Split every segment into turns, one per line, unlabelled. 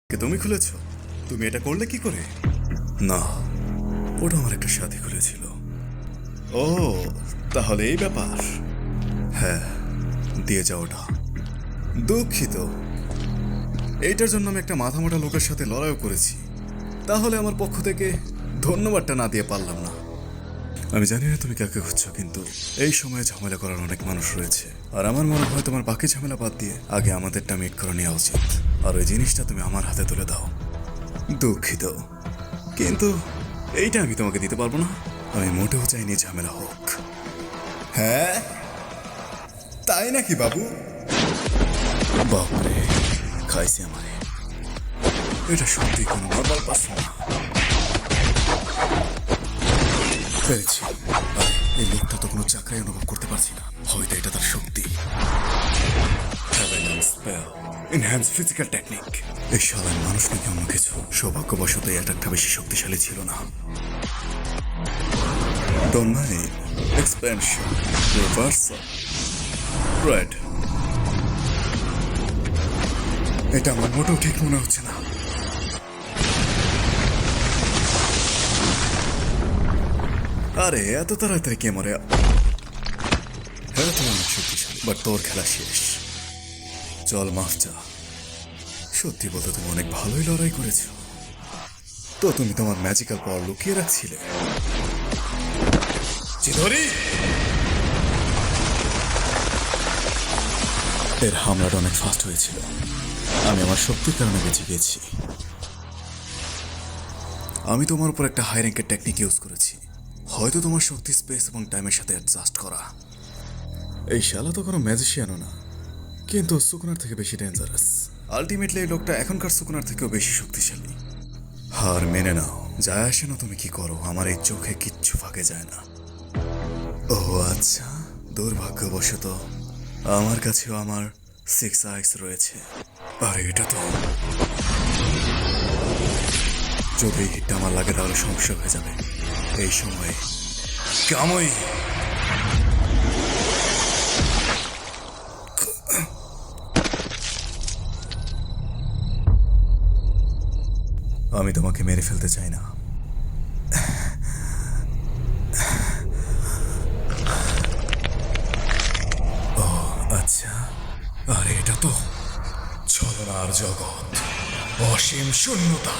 তুমি খুলেছ? তুমি এটা করলে কি করে? না, ওটা আমার একটা সাথী খুলেছিল। ও, তাহলে এই ব্যাপার। হ্যাঁ, দিয়ে যাও ওটা। দুঃখিত, এইটার জন্য আমি একটা মাথামোটা লোকের সাথে লড়াইও করেছি। তাহলে আমার পক্ষ থেকে ধন্যবাদটা না দিয়ে পারলাম না। আমি জানি না তুমি কাকে খুঁজছো, কিন্তু এই সময়ে ঝামেলা করার অনেক মানুষ রয়েছে। আর আমার মনে হয় তোমার বাকি ঝামেলা বাদ দিয়ে আগে আমাদেরটা মিট করে নেওয়া উচিত। আর ওই জিনিসটা তুমি আমার হাতে তুলে দাও। দুঃখিত, কিন্তু এইটা আমি তোমাকে দিতে পারবো না। আমি মোটেও চাইনি ঝামেলা হোক। হ্যাঁ, তাই নাকি বাবু? বাপরে, খাইছে আমারে। এটা সত্যি কোনো নর্মাল পার্সন না। পেরেছি। আরে, এই লোকটা তো কোনো চাকরাই অনুভব করতে পারছি না। হয়তো এটা তার শক্তি। Enhance physical technique. এই শালায় মানুষ নাকি অন্য কিছু। সৌভাগ্যবশত এই অ্যাটাকটা বেশি শক্তিশালী ছিল না। ডোনাই এক্সপেনশন রিভার্সাল রেড। এটা আমার মোটেও ঠিক মনে হচ্ছে না। আরে এত তাড়াতাড়ি কে মরে? হ্যাঁ, তো অনেক শক্তিশালী, বাট তোর খেলা শেষ। চল মাফ চা। সত্যি বলতে তুমি অনেক ভালোই লড়াই করেছ। তো তুমি তোমার ম্যাজিক্যাল পাওয়ার লুকিয়ে রাখছিলে। চিদরি, এর হামলাটা অনেক ফাস্ট হয়েছিল। আমি আমার শক্তির কারণে বেঁচে গিয়েছি। আমি তোমার উপর একটা হাই র্যাঙ্কের টেকনিক ইউজ করেছি। হয়তো তোমার শক্তি স্পেস এবং টাইমের সাথে অ্যাডজাস্ট করা। এই শালা তো কোনো ম্যাজিশিয়ানও না, কিন্তু সুকুনার থেকে বেশি ডেঞ্জারাস। আলটিমেটলি এই লোকটা এখনকার সুকুনার থেকেও বেশি শক্তিশালী। হার মেনে নাও, যায় আসে না তুমি কি করো, আমার এই চোখে কিচ্ছু ফাঁকে যায় না। ও আচ্ছা, দুর্ভাগ্যবশত আমার কাছেও আমার 6 আইস রয়েছে। আর এটা তো, যদি এই হিটটা আমার লাগে তাহলে সমস্যা হয়ে যাবে। এই সময়ে কামই। আমি তোমাকে মেরে ফেলতে চাই না। ও আচ্ছা, আর এটা তো ছলনার জগৎ, অসীম শূন্যতা।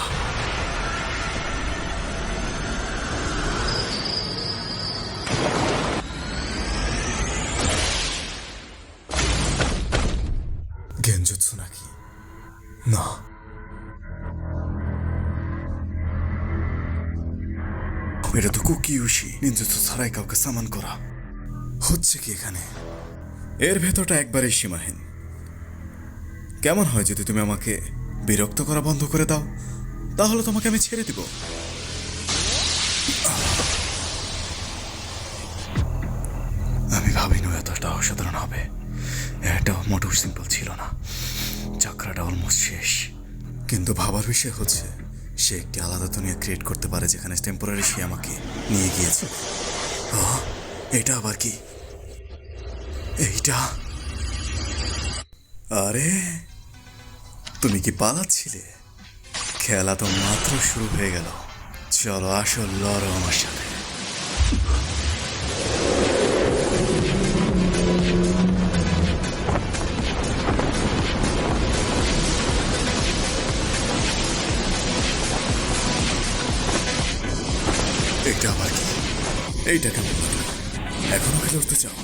গেনজুৎসু নাকি? না, এটা তো কুকিউশি নিনজুৎসু ছাড়াই কাউকে সামান করা। হচ্ছে কি এখানে? এর ভেতরটা একবারেই সীমাহীন। কেমন হয় যদি তুমি আমাকে বিরক্ত করা বন্ধ করে দাও? তাহলে তোমাকে আমি ছেড়ে দিব। আমি ভাবিনি এতটা অসাধারণ হবে। এটা মোটেও সিম্পল ছিল না। চাকরাটা অলমোস্ট শেষ। কিন্তু ভাবার বিষয় হচ্ছে, সে একটি আলাদা দুনিয়া ক্রিয়েট করতে পারে যেখানে টেম্পোরারি সে আমাকে নিয়ে গিয়েছে। এটা আবার কি? এইটা, আরে তুমি কি পালাচ্ছিলে? খেলা তো মাত্র শুরু হয়ে গেল। চলো আসল লড়ো আমার সাথে। এইটা আবার কি? এইটা কেমন লাগলো? এখনো খেলে উঠতে চাও?